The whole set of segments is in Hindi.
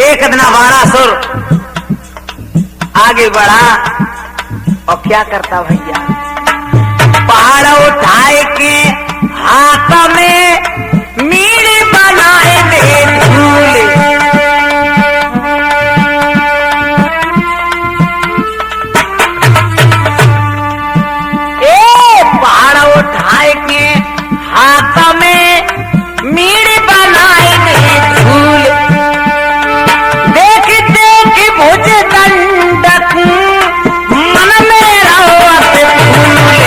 एक दिन बाणासुर आगे बढ़ा और क्या करता भैया, पहाड़ उठाए के हाथ में मीड़ बनाए दे झूले। पहाड़ उठाए के हाथ में मीड़ बनाए दे झूले। देख देख भुज दंडक मन में रवत फूले।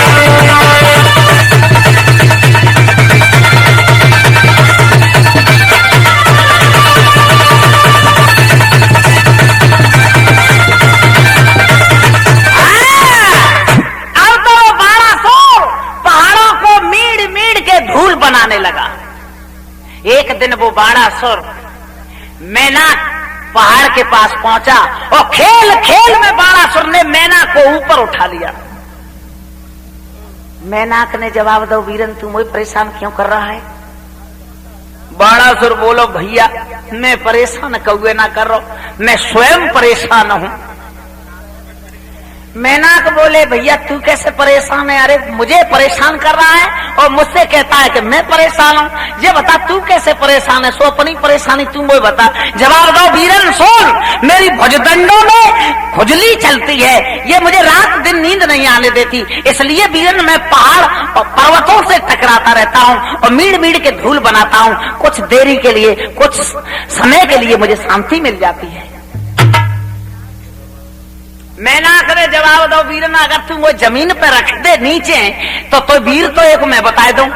अब तो वो बाणासुर पहाड़ों को मीड़ मीड़ के धूल बनाने लगा। एक दिन वो बाणासुर मेनाक पहाड़ के पास पहुंचा और खेल खेल में बाणासुर ने मेनाक को ऊपर उठा लिया। मेनाक ने जवाब दो, वीरन तू मुझे परेशान क्यों कर रहा है? बाणासुर बोलो, भैया मैं परेशान कौए ना कर रहा हूं, मैं स्वयं परेशान हूं। मेनाक बोले, भैया तू कैसे परेशान है? अरे मुझे परेशान कर रहा है और मुझसे कहता है कि मैं परेशान हूँ। ये बता तू कैसे परेशान है, सो अपनी परेशानी तू मुझे बता। जवाब दो वीरन सुन, मेरी भुजदंडों में खुजली चलती है, ये मुझे रात दिन नींद नहीं आने देती, इसलिए वीरन मैं पहाड़ और पर्वतों से टकराता रहता हूँ और मीड़ मीड़ के धूल बनाता हूँ। कुछ देरी के लिए, कुछ समय के लिए मुझे शांति मिल जाती है। मेनाक ने जवाब दो, वीरना अगर तू वो जमीन पे रख दे नीचे तो वीर तो एक मैं बता दूं।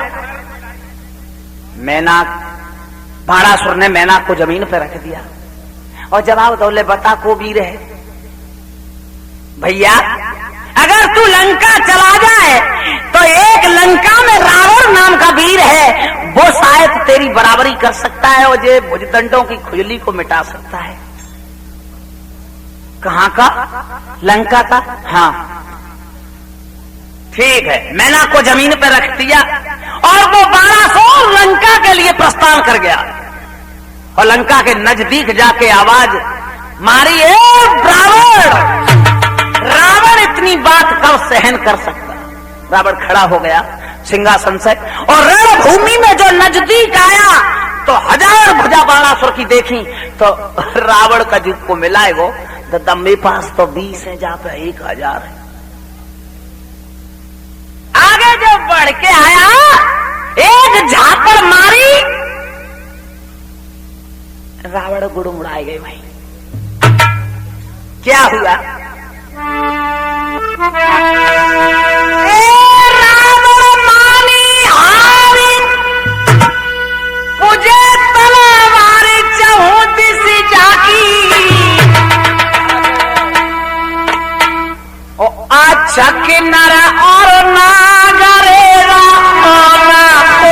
मेनाक बाणासुर ने मेनाक को जमीन पे रख दिया और जवाब दो, ले बता को वीर है? भैया अगर तू लंका चला जाए तो एक लंका में रावण नाम का वीर है, वो शायद तेरी बराबरी कर सकता है और ये भुजदंडों की खुजली को मिटा सकता है। कहां का? लंका का। हाँ ठीक है, मेनाक को जमीन पर रख दिया और वो बाणासुर लंका के लिए प्रस्थान कर गया और लंका के नजदीक जाके आवाज मारी, ए रावण! रावण इतनी बात कब सहन कर सकता? रावण खड़ा हो गया सिंहासन से और रणभूमि में जो नजदीक आया तो 1000 भुजा बाणासुर की देखी तो रावण का जिसको मिला है वो मेरे पास तो 20 है, जहां पे 1000 है। आगे जो बढ़ के आया एक झापड़ मारी, रावण गुड़मुड़ाए गए। भाई क्या हुआ? रावण मानी हारी, मुझे तलवार चहु दिस जागी। अच्छा किन्नर और नागरे रामा को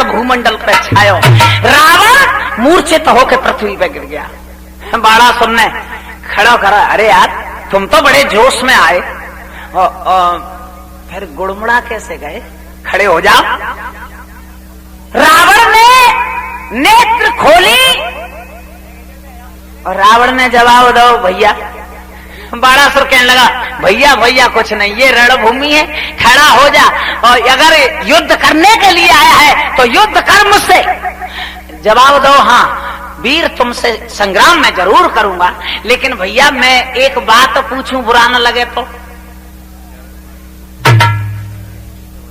भूमंडल पे छायो। रावण मूर्छित होकर पृथ्वी पे गिर गया। बाणासुर ने खड़ा करा, अरे यार तुम तो बड़े जोश में आए फिर गुड़मुड़ा कैसे गए? खड़े हो जाओ। रावण ने नेत्र खोली और रावण ने जवाब दो, भैया। बाणासुर कहने लगा, भैया भैया कुछ नहीं, ये रणभूमि है, खड़ा हो जा और अगर युद्ध करने के लिए आया है तो युद्ध कर मुझसे। जवाब दो, हाँ वीर तुमसे संग्राम मैं जरूर करूंगा, लेकिन भैया मैं एक बात पूछूं, बुरा न लगे तो?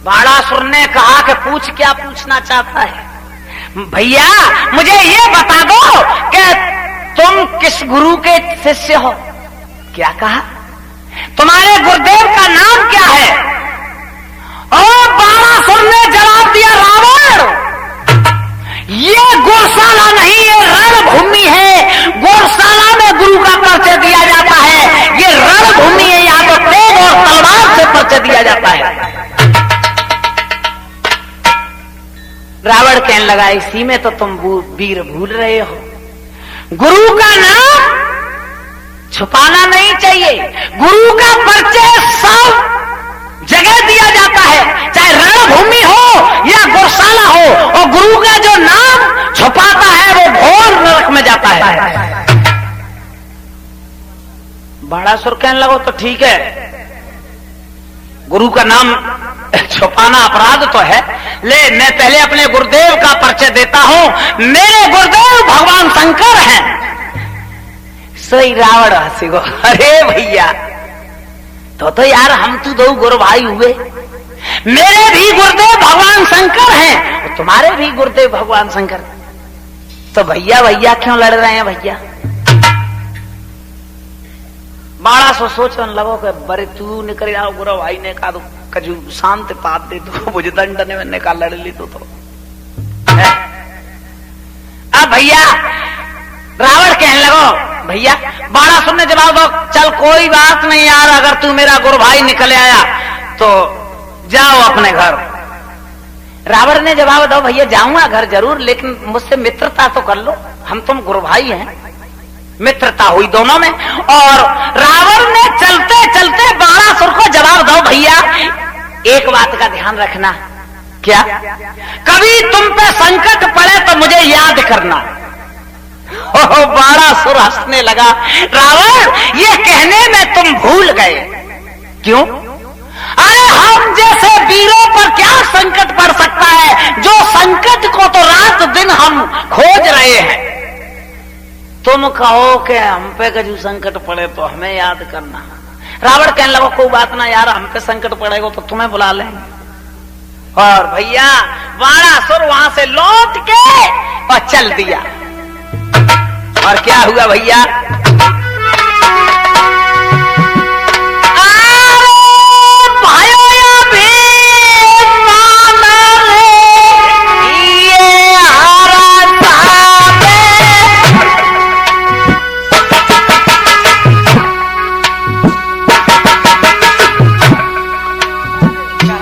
बाणासुर ने कहा कि पूछ, क्या पूछना चाहता है? भैया मुझे ये बता दो कि तुम किस गुरु के शिष्य हो? क्या कहा? तुम्हारे गुरुदेव का नाम क्या है? और बाणासुर ने जवाब दिया, रावण ये गौशाला नहीं, ये रणभूमि है। गौशाला में गुरु का परिचय दिया जाता है, ये रणभूमि है, यहाँ तो तेज और तलवार से परिचय दिया जाता है। रावण कहने लगा, इसी में तो तुम वीर भूल रहे हो। गुरु का नाम छुपाना नहीं चाहिए। गुरु का परिचय सब जगह दिया जाता है, चाहे रणभूमि हो या गौशाला हो, और गुरु का जो नाम छुपाता है वो घोर नरक में जाता है। बाणासुर कहने लगो, तो ठीक है, गुरु का नाम छुपाना अपराध तो है, ले मैं पहले अपने गुरुदेव का परिचय देता हूं। मेरे गुरुदेव भगवान शंकर हैं। सही रावण हंसी को, अरे भैया तो यार हम तो दो गुरु भाई हुए। मेरे भी गुरुदेव भगवान शंकर हैं और तुम्हारे भी गुरुदेव भगवान शंकर, तो भैया भैया क्यों लड़ रहे हैं भैया? बड़ा सोचने लगो कि बड़े तू निकल जाओ, गुरु भाई ने कहा तो कजू शांत पात दे तो भुजदंड ने मैंने कहा लड़ ली तो अब भैया रावण कहने लगो, भैया बाणासुर ने जवाब दो, चल कोई बात नहीं यार, अगर तू मेरा गुरु भाई निकल आया तो जाओ अपने घर। रावण ने जवाब दो, भैया जाऊंगा घर जरूर, लेकिन मुझसे मित्रता तो कर लो, हम तुम गुरु भाई हैं। मित्रता हुई दोनों में, और रावण ने चलते चलते बाणासुर को जवाब दो, भैया एक बात का ध्यान रखना। क्या? कभी तुम पे संकट पड़े तो मुझे याद करना। बाणासुर हंसने लगा, रावण ये कहने में तुम भूल गए। क्यों? अरे हम जैसे वीरों पर क्या संकट पड़ सकता है, जो संकट को तो रात दिन हम खोज रहे हैं। तुम कहो कि हम पे कजू संकट पड़े तो हमें याद करना। रावण कहने लगा, कोई बात ना यार, हम पे संकट पड़ेगा तो तुम्हें बुला लेंगे। और भैया बाणासुर वहां से लौट के और चल दिया। और क्या हुआ भैया?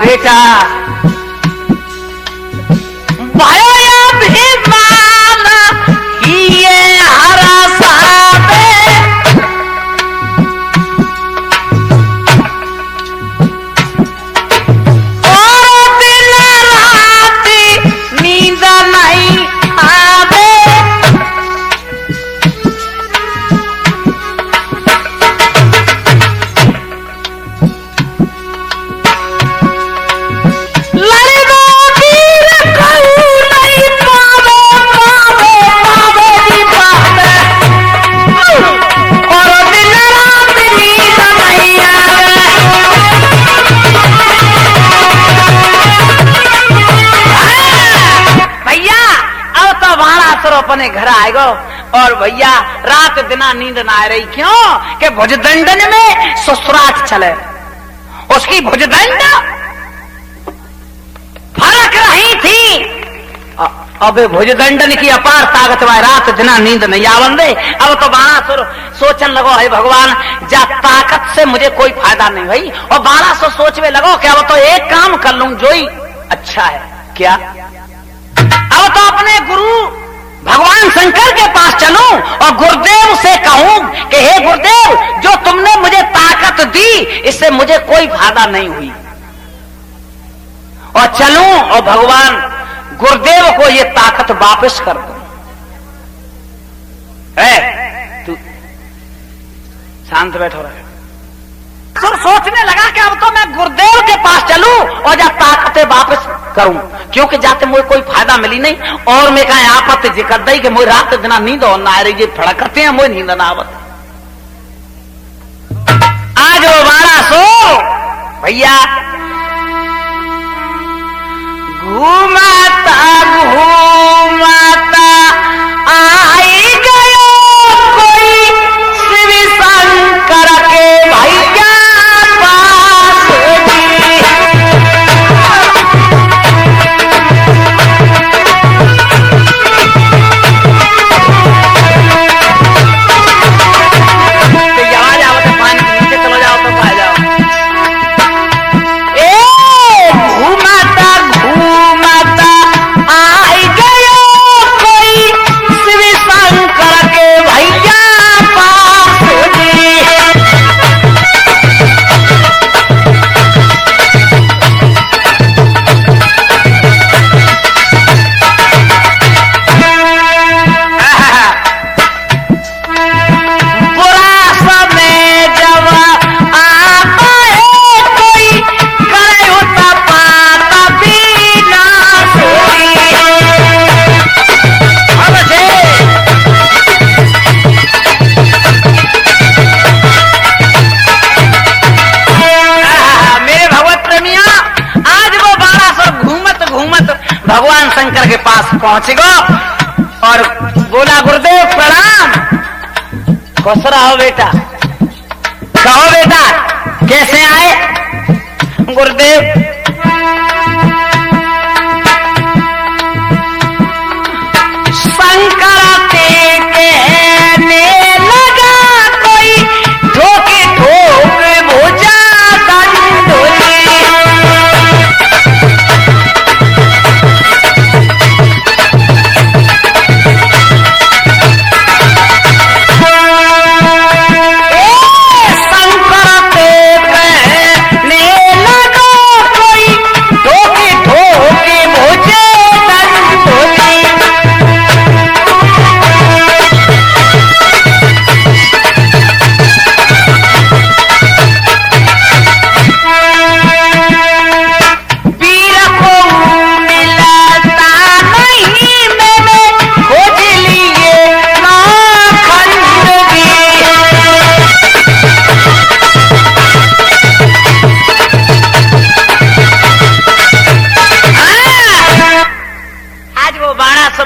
बेटा अपने घर आएगा। और भैया रात दिना नींद ना आ रही, क्यों? कि भुजदंडन में ससुराट चले, उसकी भुजदंड फरक रही थी। अब भुजदंडन की अपार ताकत वाली रात दिना नींद नहीं आवन दे। अब तो बाणासुर सोचने लगो, है भगवान जा ताकत से मुझे कोई फायदा नहीं भाई। और बाणासुर सोचने लगो कि अब तो एक काम कर लूं जो ही अच्छा है। क्या? अब तो अपने गुरु भगवान शंकर के पास चलूं और गुरुदेव से कहूं कि हे गुरुदेव, जो तुमने मुझे ताकत दी इससे मुझे कोई फायदा नहीं हुई। और चलूं और भगवान गुरुदेव को ये ताकत वापस कर दो। तू शांत बैठो रहे। सोचने लगा कि अब तो मैं गुरुदेव के पास चलूं और जब ताकतें वापस करूं, क्योंकि जाते मुझे कोई फायदा मिली नहीं। और मैं कहा आपत जिक्र दई कि मुझे रात दिना नींद और ना आ रही, फड़कते हैं मुझे नींद ना आवत। आज वो 1200 भैया घूमाता घूमाता आई गयो कोई शिव शंकर के भैया पास जी। भगवान शंकर के पास पहुंच गो और बोला गुरुदेव प्रणाम। खुश रहो बेटा, कहो बेटा कैसे आए? गुरुदेव शंकर के कहने लगा कोई ठोके ठोक भुजा दंडोली।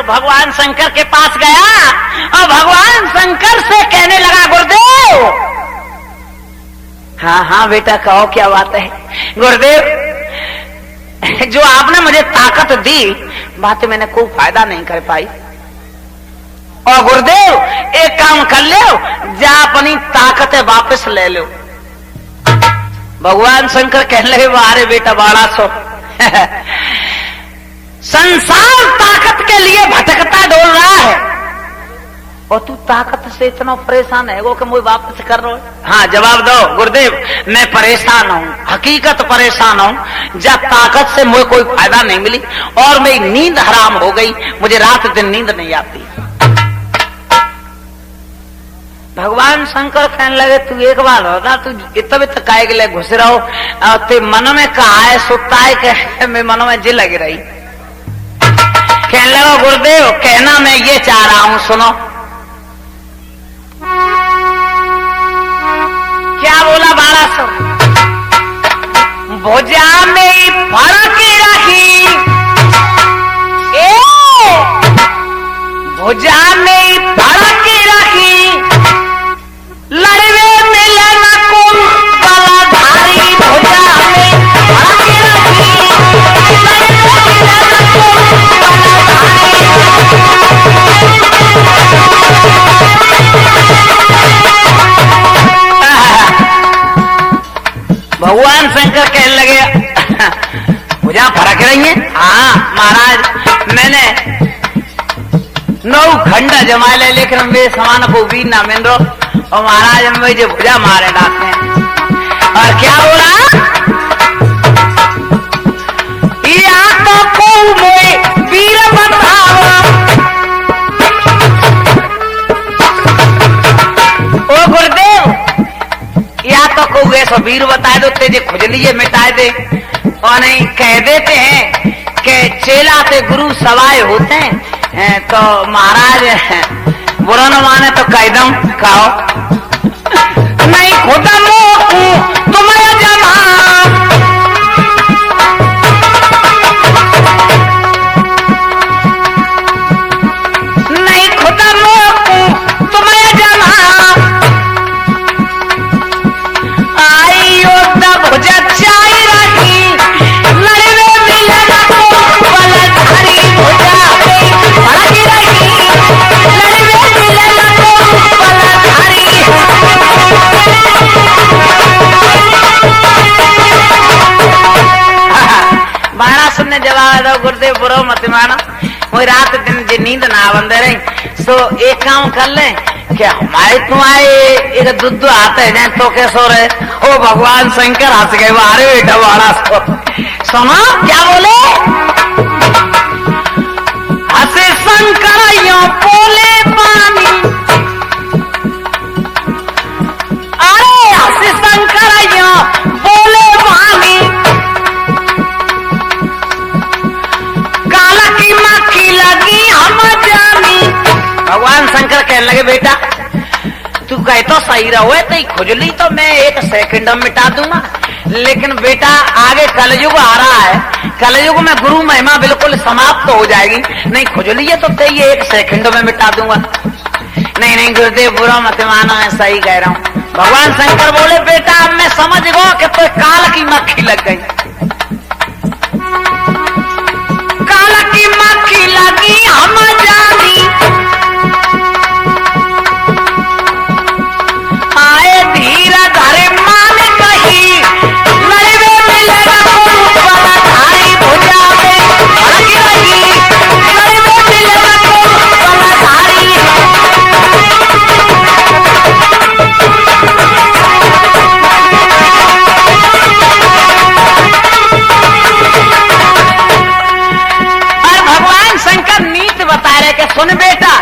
भगवान शंकर के पास गया और भगवान शंकर से कहने लगा गुरुदेव। हाँ हाँ बेटा कहो क्या बात है? गुरुदेव जो आपने मुझे ताकत दी बात मैंने कोई फायदा नहीं कर पाई। और गुरुदेव एक काम कर लो, जा अपनी ताकत वापस ले लो। भगवान शंकर कहने लगे अरे बेटा 1200 संसार ताकत के लिए भटकता डोल रहा है और तू ताकत से इतना परेशान है वो कि मुझे वापस कर रहा है। हाँ जवाब दो गुरुदेव, मैं परेशान हूँ, हकीकत परेशान हूँ। जब ताकत से मुझे कोई फायदा नहीं मिली और मेरी नींद हराम हो गई, मुझे रात दिन नींद नहीं आती। भगवान शंकर कहने लगे तू एक बार होता तू इतना काय के लिए घुस रहो ते मन में कहा है सुता है कि मैं मन में जी लगी रही। कहने लगा गुरुदेव कहना मैं ये चाह रहा हूं, सुनो। क्या बोला 1200? भुजा में फर्क रखी भुजा में फर्क रखी लड़वे मिलन को बलाधारी। भुजा में फर्क रखी भगवान शंकर कहने लगे भुजा फरक रही है? हाँ महाराज मैंने 9 खंड जमा ले लेकिन वे समान को भी ना मिल रहा और महाराज हम मुझे भुजा मारे डालते हैं। और क्या बोला? या तो को मोए वीर बतावा ओ गुरुदेव, या तो को ऐसा वीर बता दो तेजे खुजलिए मिटा दे और नहीं कह देते हैं के चेला ते गुरु सवाए होते हैं, तो महाराज बुरा न माने तो कैदम खाओ। नहीं खुदा मोकू तुम्हें जमा, नहीं खुदा मोकू तुम्हें जमा, आई तब चाय रखी लड़वे मिलन को बलधारी भुजा भागी रही, लड़वे मिलन को बलधारी। बाणा सुनने जवाब दो गुरुदेव बुरो मत मानो, वही रात दिन जे नींद ना बंदे रही, सो एक काम कर ले कि हमारे तुम्हारे एक दुद्ध आते हैं तो के सो रहे। ओ भगवान शंकर हंस गए, अरे बेटा बाणा सुनो क्या बोले, हंसे शंकर यो बोले पानी, अरे हंसे शंकर यो बोले पानी, काला की मक्खी लगी हम जानी। भगवान शंकर कहने लगे बेटा तू कहे तो सही रहो, तो खुजली तो मैं 1 सेकंड में मिटा दूंगा, लेकिन बेटा आगे कलयुग आ रहा है, कलयुग में गुरु महिमा बिल्कुल समाप्त हो जाएगी, नहीं खुजली है तो ये 1 सेकंड में मिटा दूंगा। नहीं नहीं गुरुदेव बुरा मत मानो, मैं सही कह रहा हूँ। भगवान शंकर बोले बेटा अब मैं समझ गया कि तो काल की मक्खी लग गई, काल की मक्खी लगी हम जानी, आए धीरा धरे मान कही, लड़वे मिलन को बलधारी भुजा में भागी रही, लड़वे मिलन को बलधारी। और भगवान शंकर नीति बता रहे कि सुन बेटा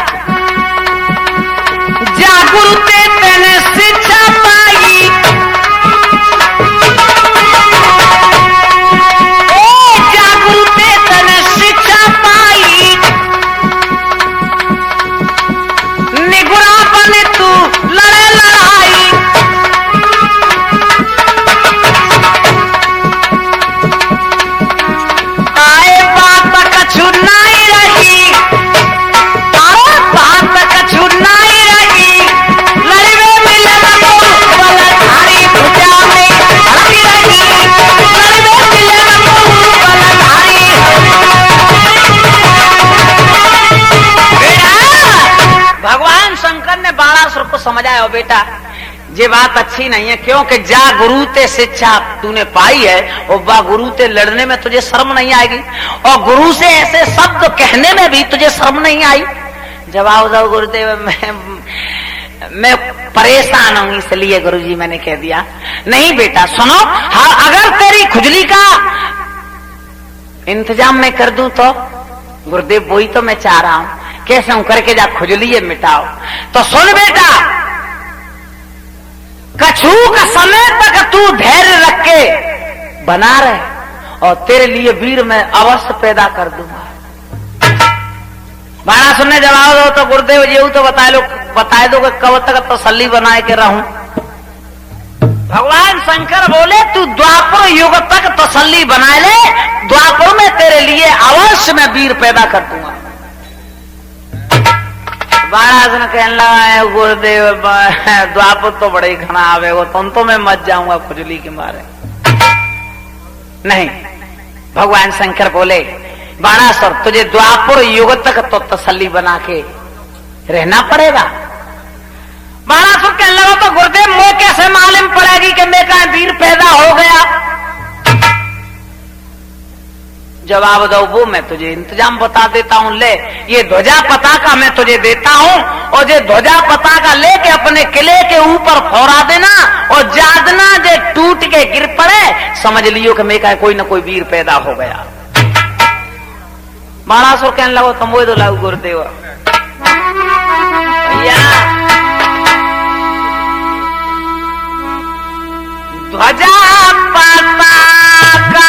जागुरु ते तेने शिक्षा पाई, ओ जागुरु ते तेने शिक्षा पाई, निगुरा बने तू लड़े लड़ाई, आए बात कछु नहीं रही, आए बात कछु नहीं रही, लड़वे मिलन को बलधारी भुजा में भागी रही, लड़वे मिलन को बलधारी। भगवान शंकर ने बाणासुर को समझाया बेटा ये बात अच्छी नहीं है, क्योंकि जा गुरु ते शिक्षा तूने पाई है और बा गुरु ते लड़ने में तुझे शर्म नहीं आएगी, और गुरु से ऐसे शब्द कहने में भी तुझे शर्म नहीं आई। जवाब दो गुरुदेव मैं परेशान हूं इसलिए गुरुजी मैंने कह दिया। नहीं बेटा सुनो, हाँ अगर तेरी खुजली का इंतजाम मैं कर दूं तो गुरुदेव वही तो मैं चाह रहा हूं, कैसे हूं करके जा खुजली है मिटाओ। तो सुन बेटा कछु का समय तक तू धैर्य रख के बना रहे, और तेरे लिए वीर मैं अवश्य पैदा कर दूंगा। बाणा सुनने जवाब दो तो गुरुदेव जी तो बताए दो कि कब तक तसल्ली बनाए के रहूं। भगवान शंकर बोले तू द्वापर युग तक तसल्ली बनाए ले, द्वापर में तेरे लिए अवश्य मैं वीर पैदा कर दूंगा। बाणा कहने लगा गुरुदेव द्वापर तो बड़े घना आवे वो, तुम तो मैं मत जाऊंगा खुजली के मारे। नहीं, भगवान शंकर बोले बाणासुर तुझे द्वापर युग तक तो तसल्ली बना के रहना पड़ेगा। बाणासुर कहने लगा तो गुरुदेव मुझे कैसे मालूम पड़ेगी कि मेरा वीर पैदा हो गया। जवाब दो वो मैं तुझे इंतजाम बता देता हूं, ले ये ध्वजा पताका मैं तुझे देता हूं, और ये ध्वजा पताका लेके अपने किले के ऊपर फौरा देना, और जादना जे टूट के गिर पड़े समझ लियो कि मेरा कोई ना कोई वीर पैदा हो गया। बाणासुर कहने लगो तुम वो तो लाओ गुरुदेव भैया ध्वजा पताका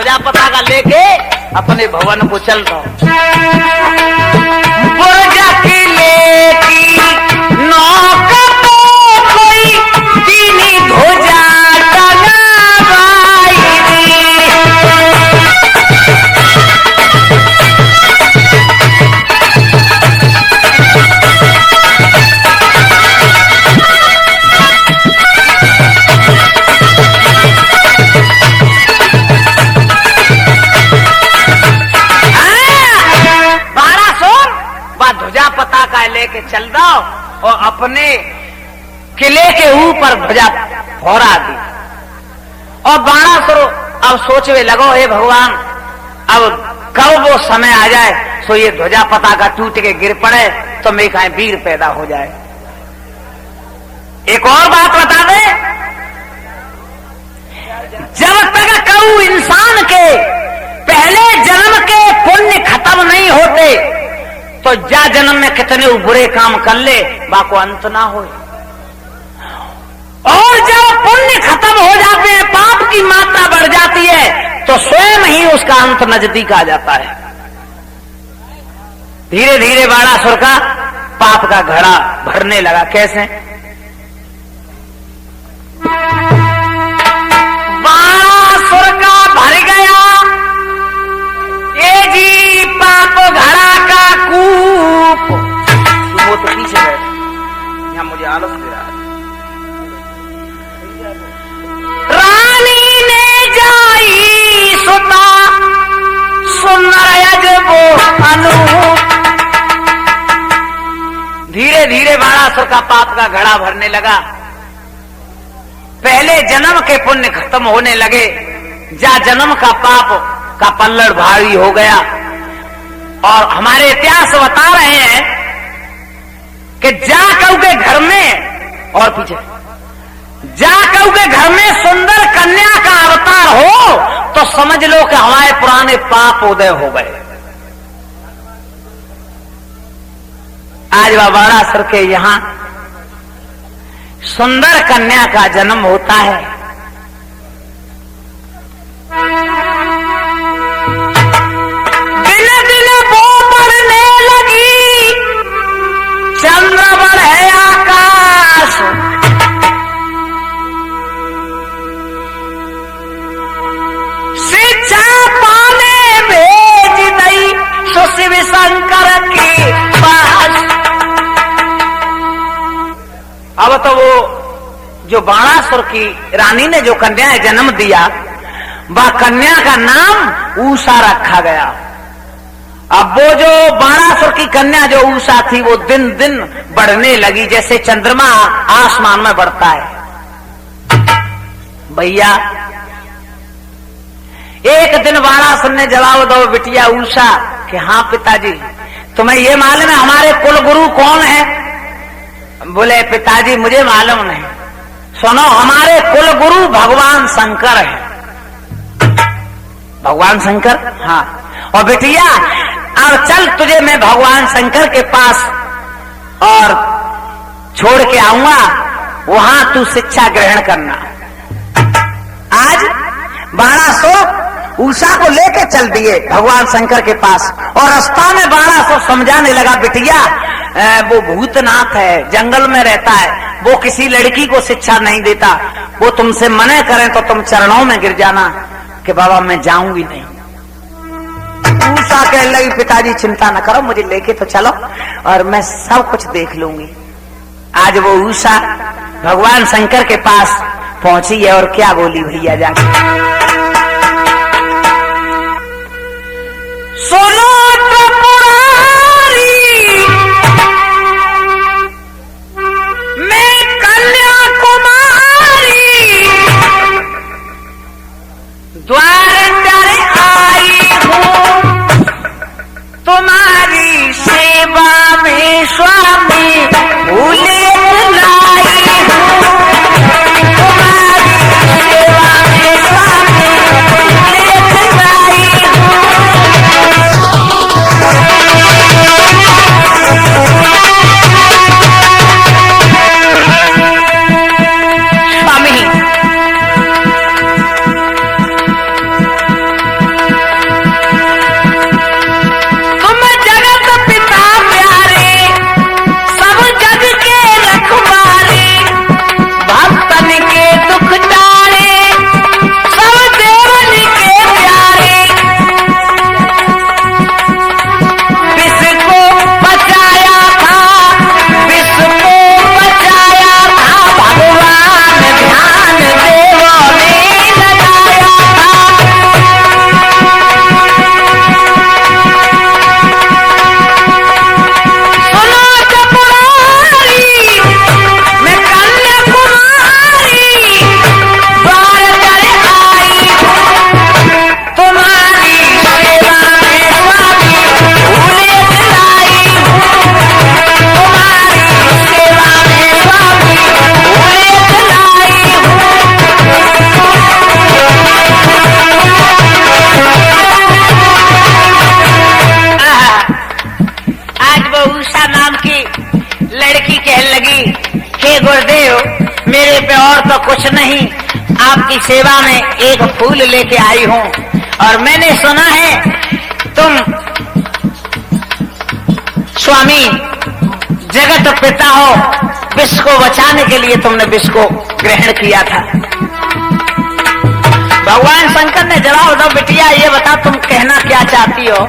ध्वजा पताका लेके अपने भवन को चल दो। बुर्ज किले की नौक पे कोई तीनी ध्वजा टंगाई। ध्वजा पताका लेके चल दो और अपने किले के ऊपर ध्वजा फहरा दी। और बाणासुर अब सोचने लगो, हे भगवान, अब कब वो समय आ जाए सो ये ध्वजा पताका टूट के गिर पड़े तो मैं कहीं वीर पैदा हो जाए। एक और बात बता दे, जब तक कऊ इंसान के पहले जन्म के पुण्य खत्म नहीं होते तो जा जन्म में कितने बुरे काम कर ले बाको अंत ना हो। और जब पुण्य खत्म हो जाते हैं, पाप की मात्रा बढ़ जाती है तो स्वयं ही उसका अंत नजदीक आ जाता है। धीरे धीरे बाणासुर का पाप का घड़ा भरने लगा। कैसे? बाणासुर का भर गया ये जी पाप घड़ा का कूप। वो तो पीछे बैठ, यहाँ मुझे आलस दे रहा है। रानी ने जाई सुता सुंदर अजबो अनूप। धीरे धीरे बाणासुर का पाप का घड़ा भरने लगा। पहले जन्म के पुण्य खत्म होने लगे, जा जन्म का पाप का पल्लड़ भारी हो गया। और हमारे इतिहास बता रहे हैं कि जा कऊ के घर में, और पीछे, जा कऊ के घर में सुंदर कन्या का अवतार हो तो समझ लो कि हमारे पुराने पाप उदय हो गए। आज बाणासुर के यहां सुंदर कन्या का जन्म होता है। दिन दिन वो बढ़ने लगी, चंद्र बढ़े आकाश। शिक्षा पाने भेज दई सो शिव शंकर के पास। अब तो वो जो बाणासुर की रानी ने जो कन्या जन्म दिया, वह कन्या का नाम उषा रखा गया। अब वो जो बाणासुर की कन्या जो उषा थी वो दिन दिन बढ़ने लगी, जैसे चंद्रमा आसमान में बढ़ता है। भैया एक दिन बाणासुर ने जवाब दो बिटिया उषा कि हाँ पिताजी, तुम्हें ये मालूम है हमारे कुल गुरु कौन है? बोले पिताजी मुझे मालूम नहीं। सुनो, हमारे कुल गुरु भगवान शंकर है। भगवान शंकर? हाँ। और बेटिया अब चल, तुझे मैं भगवान शंकर के पास और छोड़ के आऊंगा, वहां तू शिक्षा ग्रहण करना। आज बाणासुर उषा को लेके चल दिए भगवान शंकर के पास, और रास्ता में बाणासुर समझाने लगा, बिटिया वो भूतनाथ है, जंगल में रहता है, वो किसी लड़की को शिक्षा नहीं देता, वो तुमसे मना करें तो तुम चरणों में गिर जाना कि बाबा मैं जाऊंगी नहीं। उषा कहने लगी पिताजी चिंता न करो, मुझे लेके तो चलो और मैं सब कुछ देख लूंगी। आज वो उषा भगवान शंकर के पास पहुंची है और क्या बोली भैया जाके, सुनो त्रिपुरारी, मैं कन्याकुमारी द्वार पर आई हूँ, तुम्हारी सेवा में स्वामी भूले लाई हूँ, तुम्हारी सेवा में स्वामी हे गुरुदेव, मेरे पे और तो कुछ नहीं, आपकी सेवा में एक फूल लेके आई हूँ। और मैंने सुना है तुम स्वामी जगत पिता हो, विश्व को बचाने के लिए तुमने विश्व को ग्रहण किया था। भगवान शंकर ने जवाब दो, बिटिया ये बता तुम कहना क्या चाहती हो।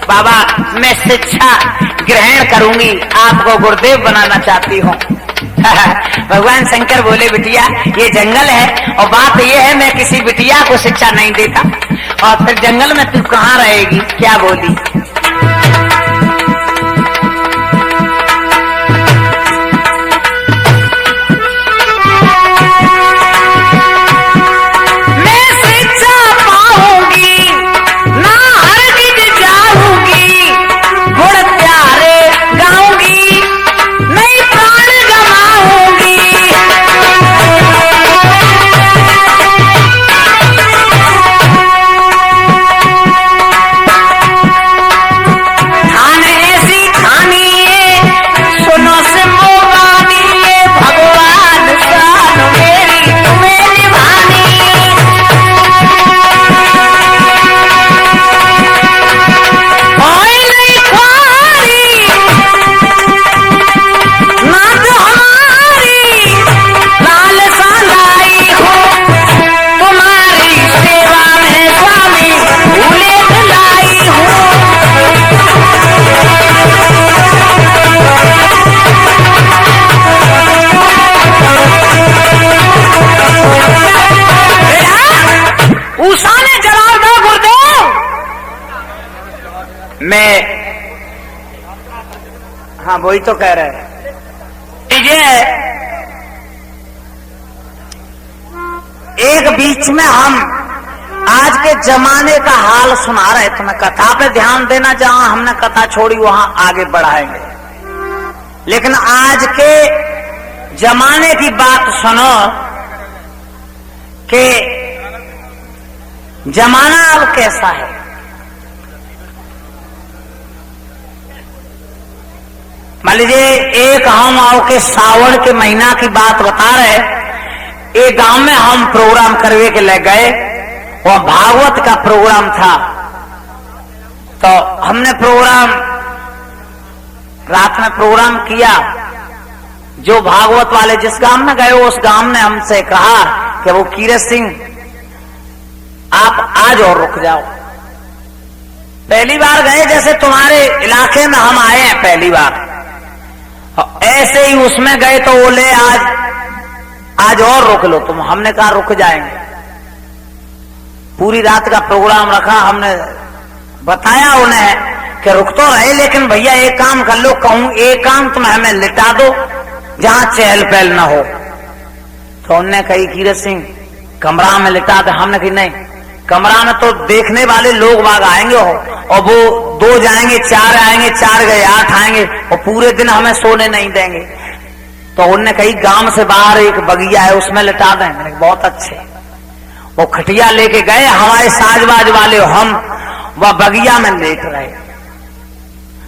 बाबा मैं शिक्षा ग्रहण करूंगी, आपको गुरुदेव बनाना चाहती हूँ। भगवान शंकर बोले बिटिया ये जंगल है और बात ये है मैं किसी बिटिया को शिक्षा नहीं देता, और फिर जंगल में तू कहाँ रहेगी। क्या बोली, मैं हाँ वही तो कह रहे हैं। एक बीच में हम आज के जमाने का हाल सुना रहे, तुम्हें कथा पे ध्यान देना, जहां हमने कथा छोड़ी वहां आगे बढ़ाएंगे। लेकिन आज के जमाने की बात सुनो कि जमाना अब कैसा है। मान लीजिए एक हम आओ के सावन के महीना की बात बता रहे, एक गांव में हम प्रोग्राम करवे के ले गए, वह भागवत का प्रोग्राम था। तो हमने प्रोग्राम रात में प्रोग्राम किया। जो भागवत वाले जिस गांव में गए उस गांव ने हमसे कहा कि वो कीरत सिंह आप आज और रुक जाओ। पहली बार गए, जैसे तुम्हारे इलाके में हम आए हैं पहली बार, ऐसे ही उसमें गए तो बोले आज और रुक लो तुम। हमने कहा रुक जाएंगे। पूरी रात का प्रोग्राम रखा, हमने बताया उन्हें कि रुक तो रहे, लेकिन भैया एक काम कर लो, कहूं एक काम तुम हमें लिटा दो जहां चहल पहल ना हो। तो उनने कही कीरत सिंह कमरा में लिटा दे। हमने कही नहीं, कमरा में तो देखने वाले लोग बाग आएंगे और वो 2 जाएंगे, 4 आएंगे, 4 गए 8 आएंगे और पूरे दिन हमें सोने नहीं देंगे। तो उनने कही गांव से बाहर एक बगिया है उसमें लिटा दें। मैंने बहुत अच्छे। वो खटिया लेके गए, हमारे साजबाज वाले हम वह बगिया में लेट रहे।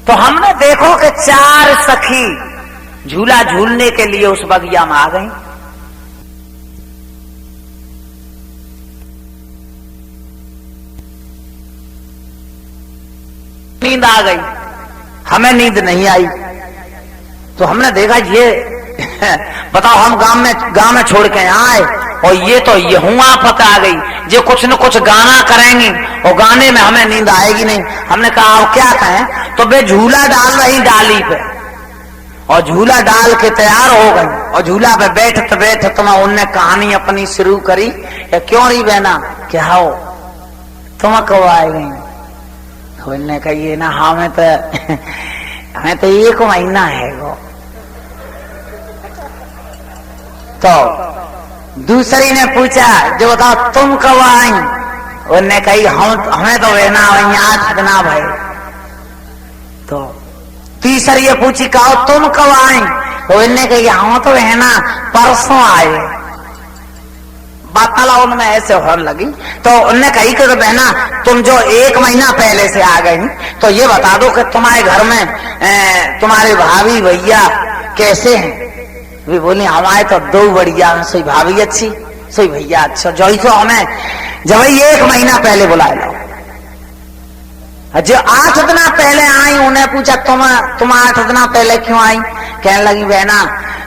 तो हमने देखो कि 4 सखी झूला झूलने के लिए उस बगिया में आ गई। नींद आ गई, हमें नींद नहीं आई। तो हमने देखा ये बताओ हम गांव में छोड़ के आए और ये तो ये हुआ पता आ गई, ये कुछ न कुछ गाना करेंगी और गाने में हमें नींद आएगी नहीं। हमने कहा अब क्या कहें, तो वे झूला डाल रही डाली पे और झूला डाल के तैयार हो गई और झूला पे बैठते बैठते मैं उनने कहानी अपनी शुरू करी। क्यों रही बहना, क्या हो तुम कब आए गई। उनने कही ना हमें तो 1 महीना है वो। तो दूसरी ने पूछा जो बताओ तुम कब आई। उनने कही हमें तो रहना यहाँ थकना भाई। तो तीसरी ये पूछी कहो तुम कब आई। उनने कही हम तो रहना परसों आए। बाताला उनमें ऐसे होने लगी। तो उनने कही कि तो बहना तुम जो 1 महीना पहले से आ गई, तो ये बता दो कि तुम्हारे घर में तुम्हारे भाभी भैया कैसे हैं। वे बोली हमारे तो दो बढ़िया, सोई भाभी अच्छी, सोई भैया अच्छा, जो ही तो हमें जब 1 महीना पहले बुलाए लो। जो 8 दिन पहले आई उन्हें पूछा तुम 8 दिन पहले क्यों आई? कहने लगी बहना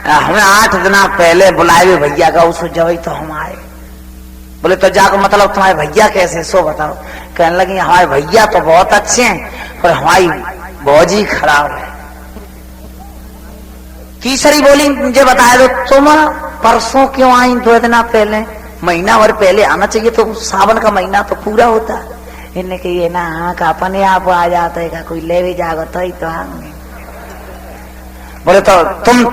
हमें 8 दिन पहले बुलाए हुए भैया का, उसको जब ही तो हम आए। बोले तो जाकर मतलब तुम्हारे भैया कैसे, सो बताओ। कहने लगी हमारे भैया तो बहुत अच्छे हैं पर हमारी भौजी खराब है। तीसरी बोली मुझे बताया दो तुम परसों क्यों आई 2 दिन पहले? महीना भर पहले आना चाहिए, तो सावन का महीना तो पूरा होता। इन्हें कहिए ना हाँ का अपने आप आ जाता है, कोई ले भी जाएगा तो आएंगे। बोले तो तुम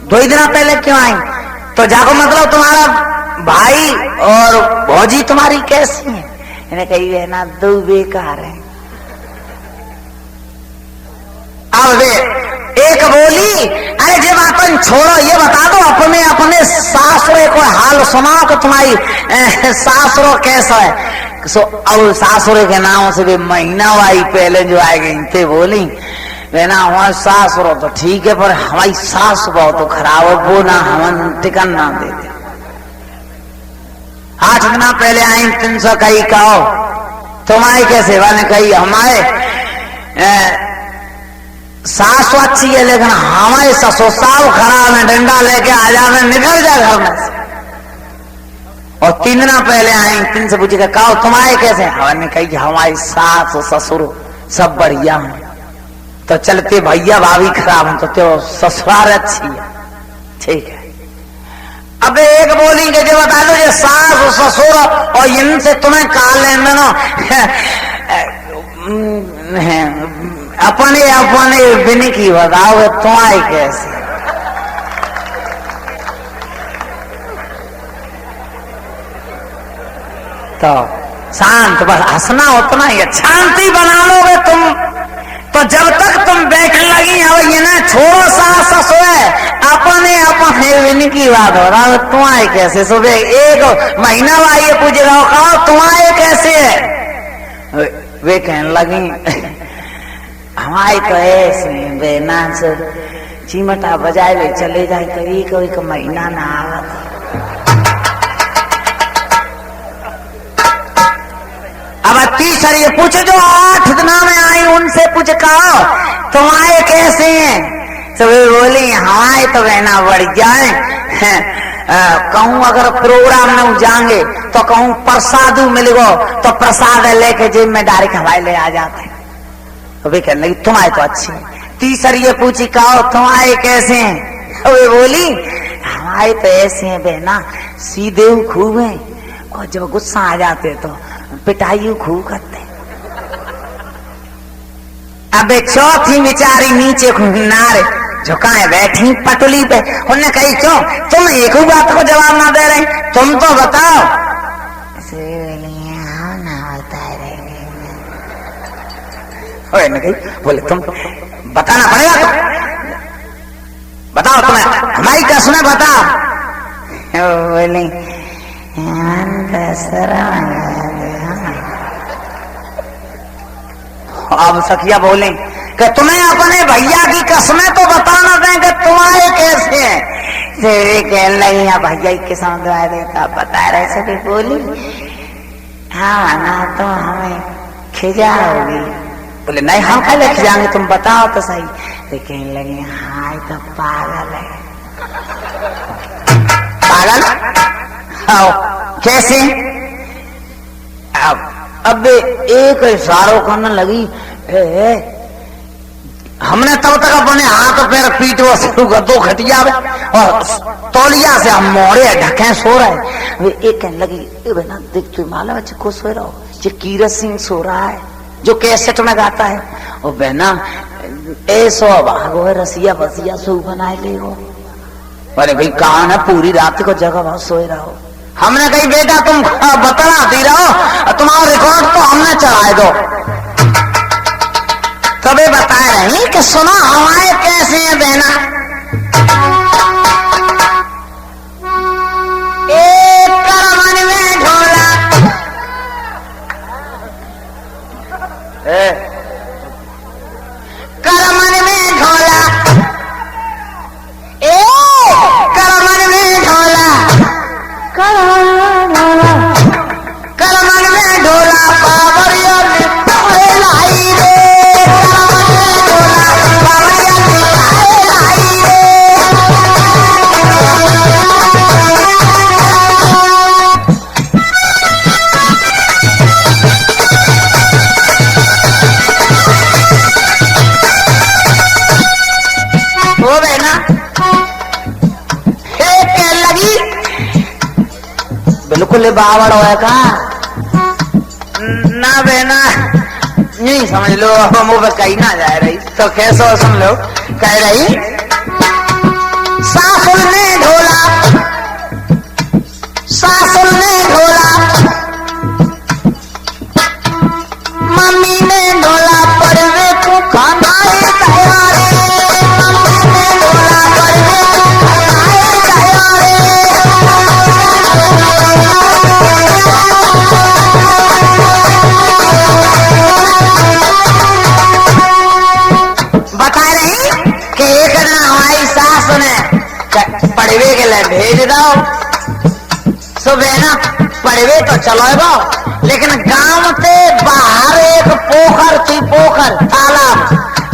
2 दिन पहले क्यों आई? तो जाको मतलब तुम्हारा भाई और भौजी तुम्हारी कैसी है? इन्हें कहिए ना 2 बेकार है। अब वे एक बोली अरे जब अपन छोड़ो ये बता दो अपने सासुरे को हाल सुनाओ कि तुम्हारी सासुरो कैसा है। सो अब सासुरे के नाम से वे महीना वाई पहले जो आए गई थे बोली ना हमारे सासुरो तो ठीक है पर हमारी सास बहुत तो खराब है, वो ना हम टिकन ना दे दे। 8 दिन पहले आई 300 कही कहो तुम्हारी कैसे? मैंने कही हमारे सास अच्छी है लेकिन हमारे ससुर साहब खराब है, डंडा लेके आ जाए निकल जाए घर में से। और 3 दिन पहले आई 3 से पूछेगा कहो तुम्हारे कैसे? हमने कही हमारी सास और ससुर सब बढ़िया है। तो चलते भैया भाभी खराब है तो ससुराल अच्छी है, ठीक है। अब एक बोली के जो बता दो ये सास और ससुर और इनसे तुम्हें का लेना अपने बिन की बताओ तुम्हारी कैसे? तो शांत बस हंसना उतना ही शांति बना लोगे तुम तो जब तक तुम बैठने लगी अब ये ना छोड़ो सास ससुर अपने बिन की बात हो रहा है तुम्हारे कैसे? सुबह 1 महीना वाइए पूछेगा कहो तुम्हारे कैसे है? वे कहने लगी हमारी तो ऐसे बेना से चिमटा बजाए वे चले जाए तो 1 महीना ना आवा। अब तीसरी पूछे जो 8 दिन में आई उनसे पूछ कहो तुम्हारे कैसे हैं? तो वे बोली हमारे तो बहना बढ़िया है। कहूँ अगर प्रोग्राम में जाएंगे तो कहूँ प्रसाद मिलेगो तो प्रसाद लेके जेब में डायरेक्ट हवाई ले आ जाते हैं। तो वे कहने लगी तुम्हारे तो अच्छी है। तीसरी ये पूछी कहो तुम्हारे कैसे हैं? तो वे बोली हमारे तो ऐसे हैं बहना सीधे खूब है और जब गुस्सा आ जाते तो पिटाई खूब करते। अब चौथी बेचारी नीचे नारे झुकाए बैठी पटुली पे। उन्होंने कही क्यों तुम एक बात को जवाब ना दे रहे, तुम तो बताओ। कही बोले तुम बताना पड़ेगा तो बताओ तुम्हें हमारी कसमें बताओ। बोली अब सखिया बोले कि तुम्हें अपने भैया की कसमें तो बताना दें कि तुम्हारे कैसे हैं। कहने लगी यहाँ भैया की कसम देता बता रहे सभी। बोली हाँ ना तो हमें खिजा होगी। बोले नहीं हम कल खिजाएंगे तुम बताओ तो सही। तो कहने लगे हाँ तो पागल है। पागल आओ कैसे? अब एक इशारों करने लगी हमने तब तक अपने हाथ पैर पीटो शुरू कर दो खटिया और तौलिया से हम मोड़े ढके सो रहे। वे एक कहने लगी बना देख तू मालूम है को सो रहा हो जो कीरत सिंह सो रहा है जो कैसेट में गाता है। और बहना ऐसो भागो है रसिया बसिया सो बनाए ले हो। अरे भाई कहा ना पूरी रात को जगह बहुत सोए रहो। हमने कही बेटा तुम बतना दी रहो तुम्हारा रिकॉर्ड तो हमने चढ़ाए दो। कभी बताए रही कि सुनो हमारे कैसे हैं बहना। एक करमन में ढोला करमन में ढोला बिल्कुल बावड़ है का ना बेना नहीं समझ लो मुंह पे कहीं ना जा रही तो कैसो सुन लो कह रही सासुर ने ढोला मम्मी ने ढोला पड़वे को खाना तैयारे मम्मी ने ढोला पड़वे को खाना बता रही कि एक दिन हमारी सास ने पड़वे के लिए भेज दो सुबह ना पड़वे तो चलो लेकिन गांव से बाहर एक पोखर थी तालाब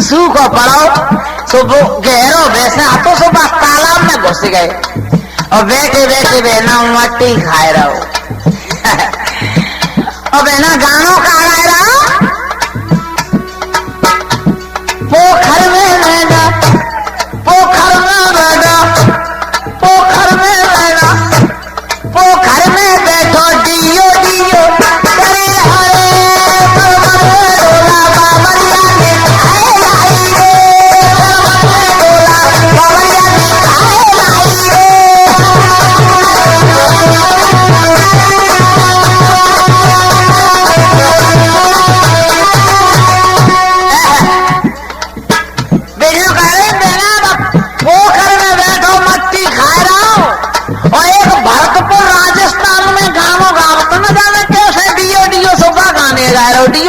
सूखो पड़ो सुबह गहरो वैसे हाथों सुबह तालाब में घुस गए और बैठे बैठे बहना मट्टी खाए रहो और बहना गानों का गाए रहो पोखर में रहना पोखर में बैठो दियो दियो करे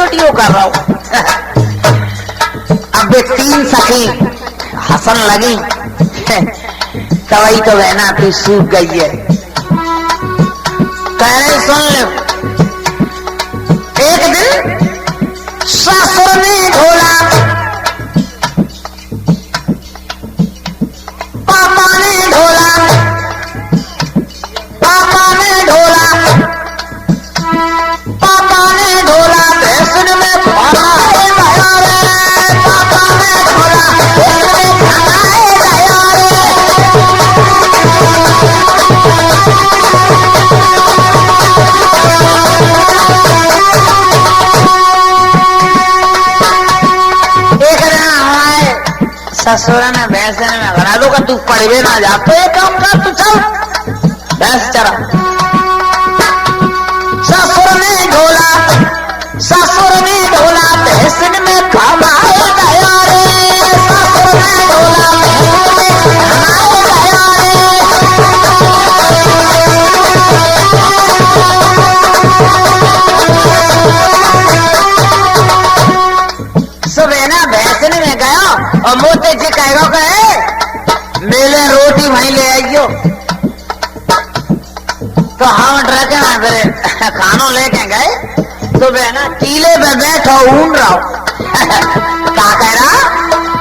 डियो कर रहा हूं अब 3 सखी हंसन लगी तवई तो बहना तू सूख गई है कह रहे सुन लो एक दिन ससुर ने ढोला पापा ने ढोला भैंसन में खाना है पापा ने ढोला भैंसन में खाना एक दिन हमारे ससुर ने भैंसन में बना दो तू पड़वे ना जा तो एक काम कर तू चल भैंस चरा ससुर ने ढोला भैंसन में खाना गया रे ससुर ने ढोला भैंसन में खाना गया रे सुबह ना भैंसन में गया और मोते जी कहेगा कहे मेले रोटी वहीं ले आइयो तो हम डर के खानों लेके गए तो बहना टीले पे बैठो ऊन रहो क्या कह रहा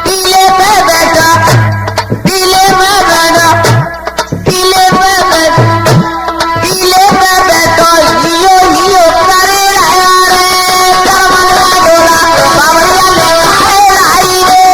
टीले पे बैठा टीले पे बैठा टीले पे बैठो हियो हियो करे रहा रे करमला ढोला बावड़िया ले आई रे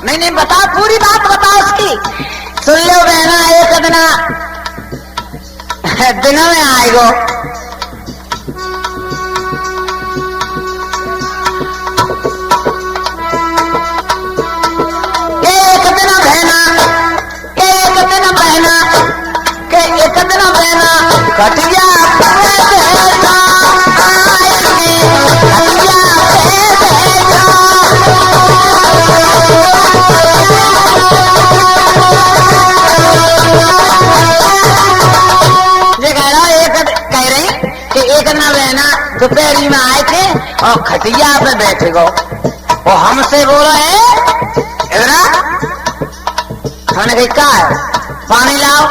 नहीं बता पूरी बात बता उसकी सुन लो बहना एक दिन में आएगो एक दिन बहना कटिया दोपहरी में आए थे और खटिया पे बैठे गो और हमसे बोला है इधरा हमने कही क्या है पानी लाओ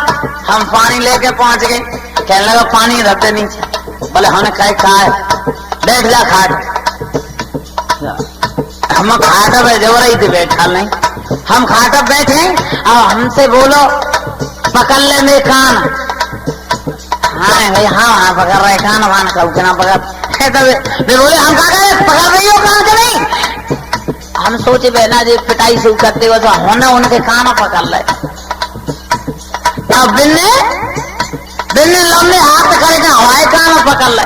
हम पानी लेके पहुंच गए कहने लगा पानी रखते नीचे बोले हमने कहा है बैठ जा खाट हम खाट पे जो रही थी बैठा नहीं हम खाट बैठे और हमसे बोलो पकड़ ले मेरे कान। हाँ भाई, हाँ पकड़ रहे कान, वान का उतना पकड़। मैं बोले हम कहा गए पकड़ रही हो कान के नहीं। हम सोचे बहना जी पिटाई से करते हो तो होने उनके कान पकड़ ले। अब बिन्ने लंबे हाथ करके हवाए कान पकड़ ले।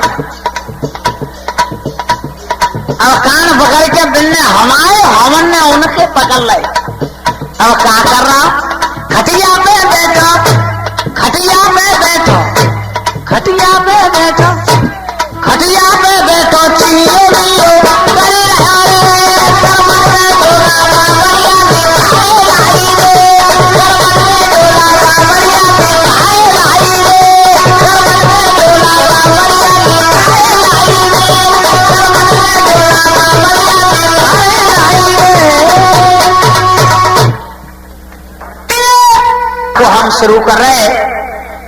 अब कान पकड़ के बिन्ने हमारे हमन ने उनके पकड़ ले। अब क्या कर रहा, खटिया पे बैठो, खटिया पे बैठो, खटिया पे बैठो, खटिया पे बैठो, चिड़ियो चिड़ियो कर रहा रे, कमर में डोला बाबरिया दिखाए लाई रे, कमर में डोला बाबरिया दिखाए लाई रे, कमर में डोला बाबरिया दिखाए लाई रे, कमर में डोला बाबरिया दिखाए लाई रे। को हम शुरू कर रहे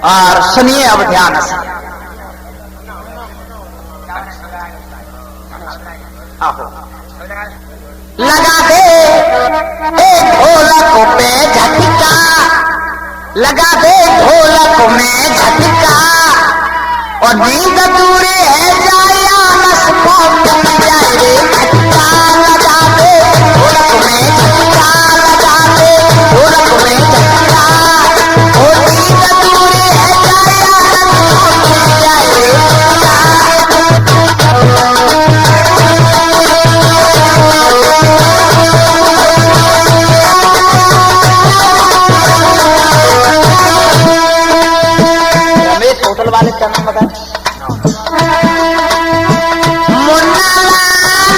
और सुनिए अब ध्यान से। लगा दे ढोलक पे झटका, लगा दे ढोलक में झटका, और नींद दूरे है जाया नस को मिल जाए रे झटका। लगा दे ढोलक में झटका, लगा दे ढोलक में झटका, और नींद दूरे है जाया नस को मिल जाए रे होटल वाले क्या नाम बता।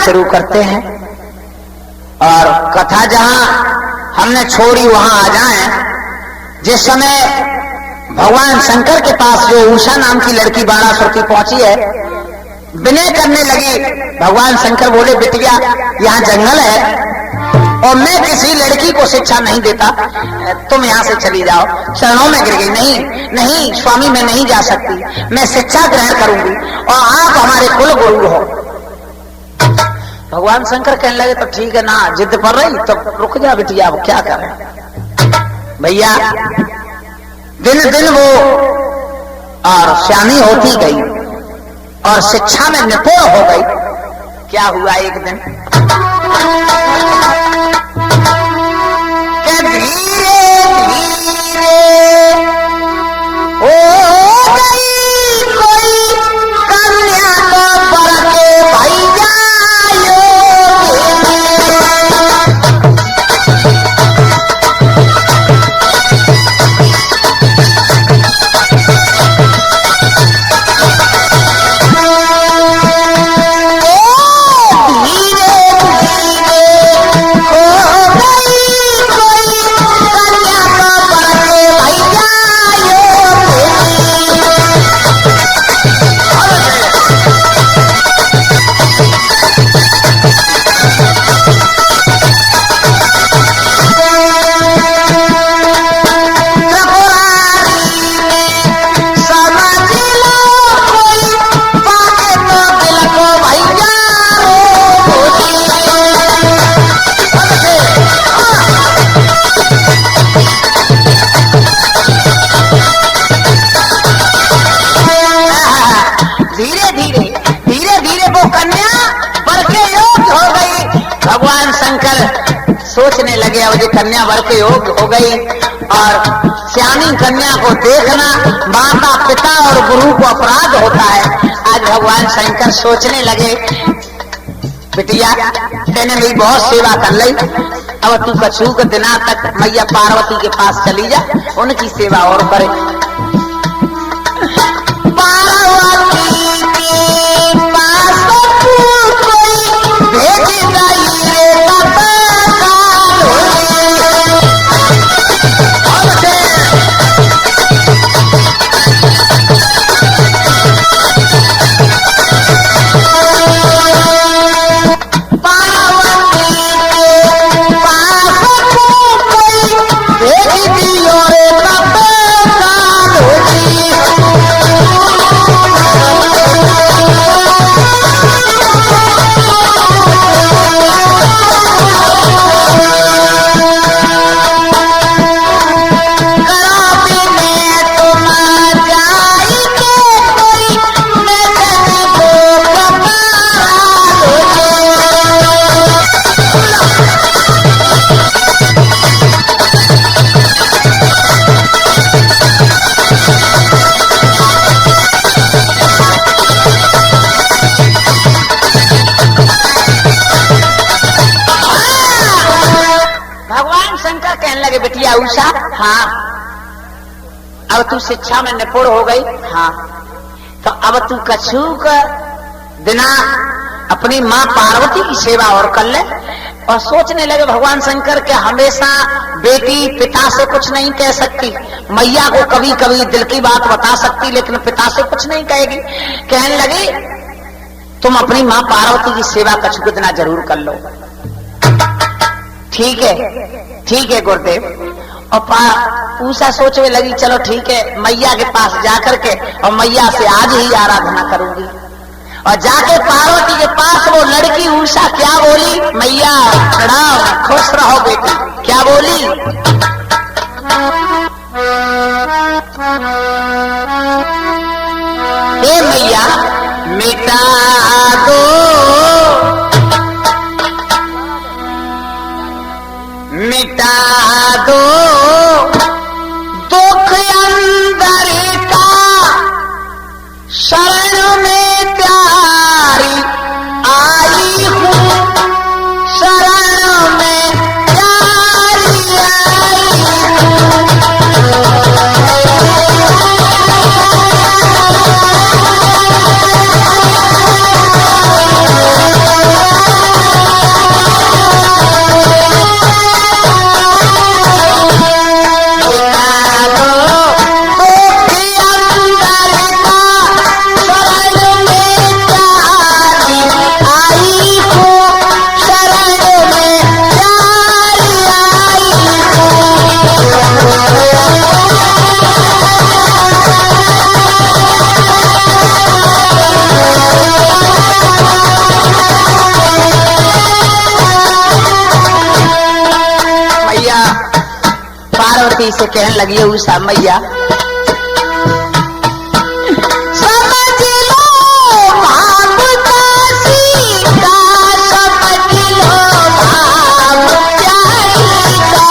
शुरू करते हैं और कथा जहां हमने छोड़ी वहां आ जाएं। जिस समय भगवान शंकर के पास जो उषा नाम की लड़की बाणासुर की पहुंची है, विनय करने लगी। भगवान शंकर बोले बिटिया यहाँ जंगल है और मैं किसी लड़की को शिक्षा नहीं देता, तुम यहाँ से चली जाओ। चरणों में गिर गई, नहीं नहीं स्वामी मैं नहीं जा सकती, मैं शिक्षा ग्रहण करूंगी और आप हमारे कुल गुरु हो। भगवान शंकर कहने लगे तो ठीक है ना, जिद पड़ रही तो रुक जा बिटिया, अब क्या करें। भैया दिन दिन वो और श्यामी होती गई और शिक्षा में निपुण हो गई। क्या हुआ एक दिन कि धीरे धीरे हो गई कोई कन्या को बर के भैया सोचने लगे अब ये कन्या वर के योग्य हो गई। और श्यामी कन्या को देखना माता पिता और गुरु को अपराध होता है। आज भगवान शंकर सोचने लगे बिटिया तेने मेरी बहुत सेवा कर ली, अब तू कछू के दिना तक मैया पार्वती के पास चली जा, उनकी सेवा और करे। पार्वती के पास कोई भेज गई रे भेज दियो रे कहने लगे बिटिया उषा, हाँ अब तू शिक्षा में निपुण हो गई, हाँ तो अब तू कछुक बिना अपनी माँ पार्वती की सेवा और कर ले। और सोचने लगे भगवान शंकर के हमेशा बेटी पिता से कुछ नहीं कह सकती, मैया को कभी कभी दिल की बात बता सकती लेकिन पिता से कुछ नहीं कहेगी। कहने लगे तुम अपनी माँ पार्वती की सेवा कछुक बिना जरूर कर लो। ठीक है गुरुदेव। और उषा सोचने लगी चलो ठीक है, मैया के पास जाकर के और मैया से आज ही आराधना करूंगी। और जाके पार्वती के पास वो लड़की उषा क्या बोली, मैया प्रणाम, खुश रहो बेटी। क्या बोली, हे मैया मिटा दो दुख अंदर का, शरण में प्यारी आई हूँ, शरण में प्यारी आई पार्वती से कहने लगी उषा मैया समझ लो भाव दासी का, समझ लो भाव प्यारी का।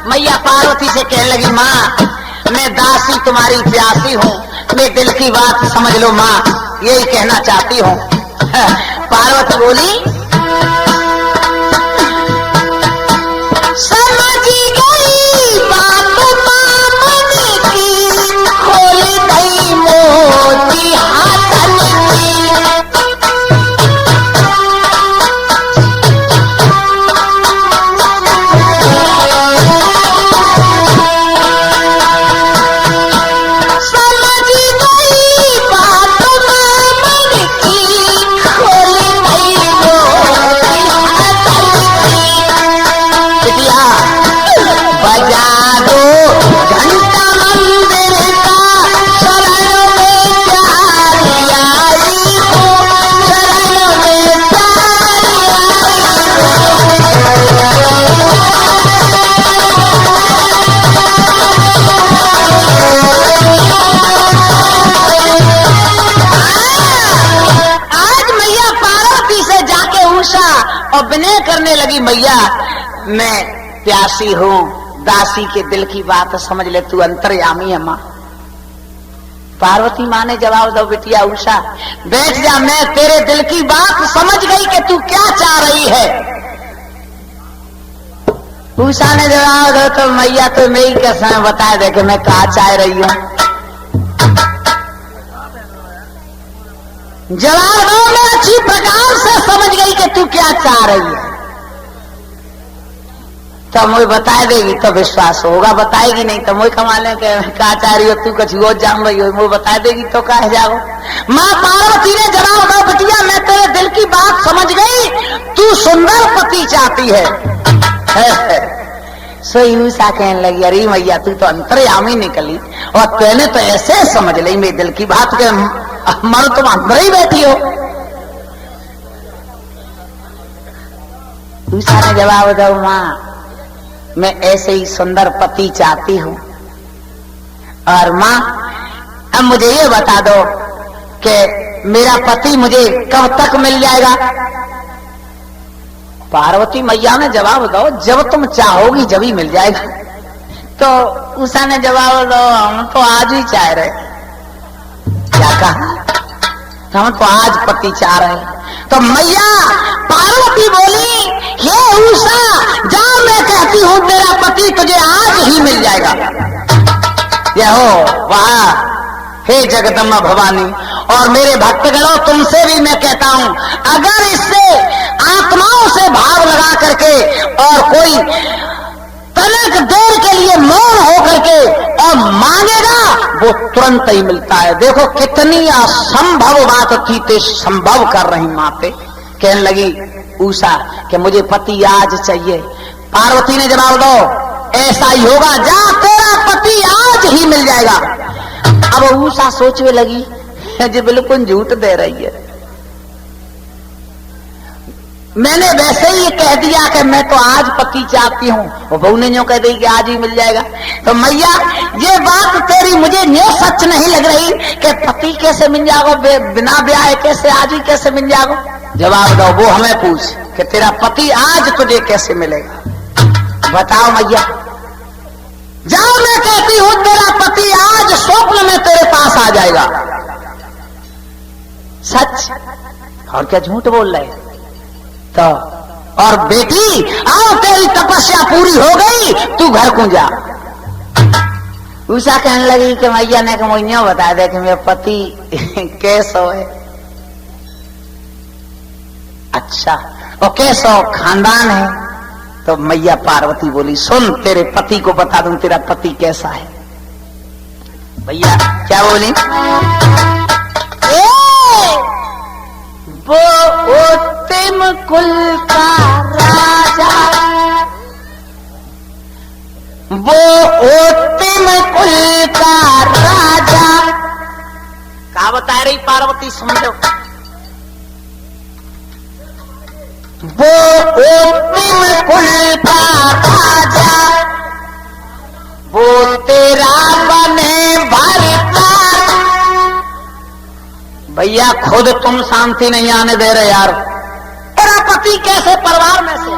मैया पार्वती से कहने लगी माँ मैं दासी तुम्हारी प्यासी हूँ, मैं दिल की बात समझ लो माँ, यही कहना चाहती हूँ। पार्वती बोली समझ गई बात माँ मन की, खोल गई मोती हाथन की। और विनय करने लगी मैया मैं प्यासी हूँ, दासी के दिल की बात समझ ले, तू अंतर्यामी है माँ। पार्वती माँ ने जवाब दो बिटिया उषा बैठ जा, मैं तेरे दिल की बात समझ गई कि तू क्या चाह रही है। उषा ने जवाब दो तो मैया तो मैं ही कैसे बता दे कि मैं क्या चाह रही हूँ। जवाब दो मैं अच्छी प्रकार से समझ गई कि तू क्या चाह रही है। तो मुझे बता देगी तो विश्वास होगा, बताएगी नहीं तो मुझे कमा ले का चाह रही हो तू, कुछ और जान रही हो, मुझे बता देगी तो कह जाओ। माँ पार्वती ने जवाब दो, बिटिया मैं तेरे दिल की बात समझ गई, तू सुंदर पति चाहती है। सो यूसा कहने लगी, अरे मैया तू तो अंतर्यामी निकली और तूने तो ऐसे समझ ली मेरे दिल की बात के मन तुम अंदर ही बैठी हो। यूसा ने जवाब दो, माँ मैं ऐसे ही सुंदर पति चाहती हूं। और मां अब मुझे ये बता दो कि मेरा पति मुझे कब तक मिल जाएगा। पार्वती मैया ने जवाब दो, जब तुम चाहोगी जब ही मिल जाएगा। तो उषा ने जवाब दो, हम तो आज ही चाह रहे। क्या कहा? हम तो आज पति चाह रहे। तो मैया पार्वती बोली, हे उषा जा, मैं कहती हूं तेरा पति तुझे आज ही मिल जाएगा। यह हो वाह, हे जगदम्बा भवानी और मेरे भक्तगणों, तुमसे भी मैं कहता हूं, अगर इससे आत्माओं से भाव लगा करके और कोई तनिक देर के लिए मौन हो करके और मांगेगा, वो तुरंत ही मिलता है। देखो कितनी असंभव बात थी, ते संभव कर रही माते। कहने लगी उषा कि मुझे पति आज चाहिए। पार्वती ने जवाब दो, ऐसा ही होगा, जा तेरा पति आज ही मिल जाएगा। अब उषा सोचने लगी, जी बिल्कुल झूठ दे रही है, मैंने वैसे ही कह दिया कि मैं तो आज पति चाहती हूँ, वो बहू ने यूं कह दी कि आज ही मिल जाएगा। तो मैया ये बात तेरी मुझे न्यू सच नहीं लग रही कि पति कैसे मिल जाओ, बिना ब्याह कैसे आज ही कैसे मिल जाओ। जवाब दो, वो हमें पूछ कि तेरा पति आज तुझे कैसे मिलेगा, बताओ मैया। जाओ मैं कहती हूं तेरा पति आज स्वप्न में तेरे पास आ जाएगा। सच और क्या झूठ बोल रहे। तो और बेटी आओ, तेरी तपस्या पूरी हो गई, तू घर को जा। उषा कहने लगी कि मैया ने मुझे बता दे कि मेरा पति कैसो है। अच्छा और कैसो खानदान है। तो मैया पार्वती बोली, सुन तेरे पति को बता दूं तेरा पति कैसा है। भैया क्या बोली? वो उत्तम कुल का राजा, वो उत्तम कुल का राजा। क्या बता रही पार्वती, समझो। वो उत्तम कुल का राजा, वो तेरा बने भरता। भैया खुद तुम शांति नहीं आने दे रहे यार। तेरा पति कैसे परिवार में से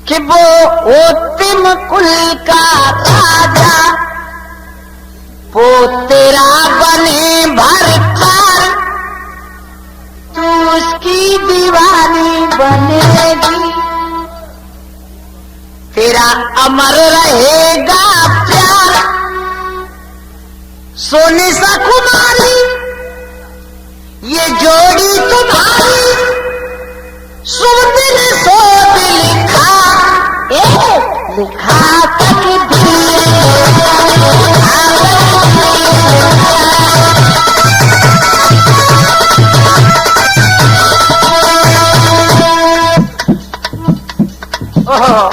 कि वो उत्तम कुल का राजा, वो तेरा बने भरकर, तू उसकी दीवानी बनेगी, तेरा अमर रहेगा प्यार। सोनी सा कुमारी ये जोड़ी तुम्हारी, शुभ दिल सोच लिखा, लिखा तक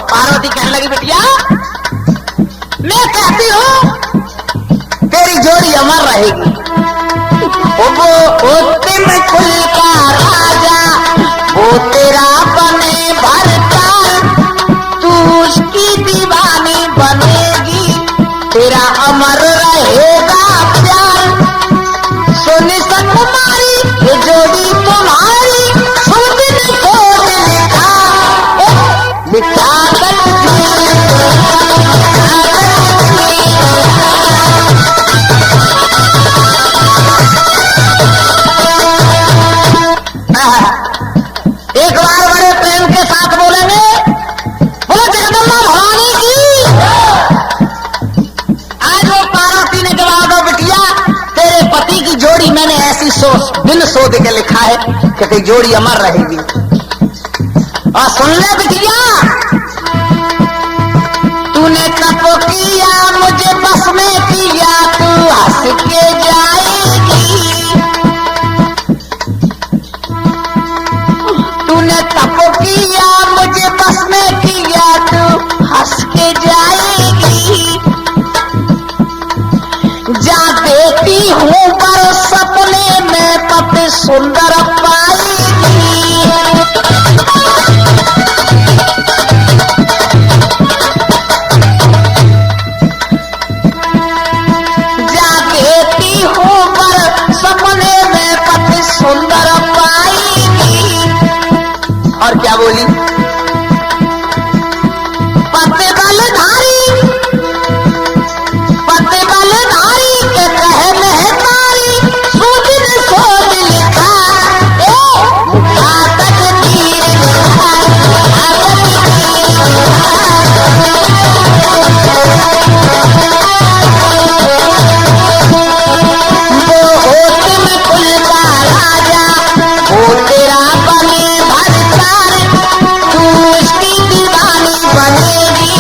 पार्वती कहने लगी, बिटिया मैं कहती हूं तेरी जोड़ी अमर रहेगी। वो उत्तम कुल का राजा, वो तेरा बने भरता, तू उसकी दीवानी बनेगी, तेरा अमर रहेगा प्यार। सोनी सा कुमारी ये जोड़ी तुम्हारी, शुभ दिन सोच लिखा, लिखा एक बार बड़े प्रेम के साथ बोलेंगे, बोलो जगदम्बा भवानी की। आज वो पार्वती ने जवाब दो, बिटिया तेरे पति की जोड़ी मैंने ऐसी बिन सोच के लिखा है कि तेरी जोड़ी अमर रहेगी। और सुन ले बिटिया, तूने तप किया मुझे बस में किया, तू हंस के जाएगी। तूने तप किया मुझे बस में किया, तू हंस के जाएगी। जा देती हूँ पर सपने में पति सुंदर पाएगी। जा देती हूँ पर सपने में पति सुंदर पाएगी। और क्या बोली, पति बलधारी के कहे में तारी, सूदिन सोच लिखा आतक तीर लिखा, वो होत में कुल का राजा, वो तेरा बने भरतार, तू उसकी दीवानी बनेगी।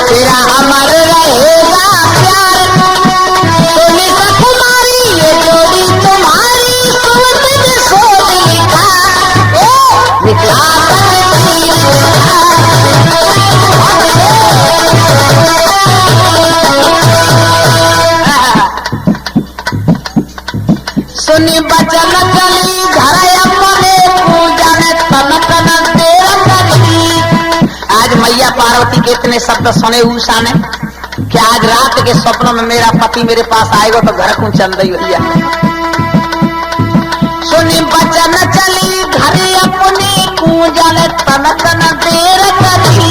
तेरा अमर रहेगा प्यार, सोनी कुमारी ये जोड़ी तुम्हारी, सुवर्ण सोच लिखा निकला तकदीर लिखा। सुनी बचन चली घर अपने, पूजा ने तन तन देर करी। आज मैया पार्वती के इतने शब्द सुने उषा ने कि आज रात के स्वप्नों में मेरा पति मेरे पास आएगा तो घर को चल रही भैया। सुनी बचन चली घर अपने, पूजा ने तन तन देर करी।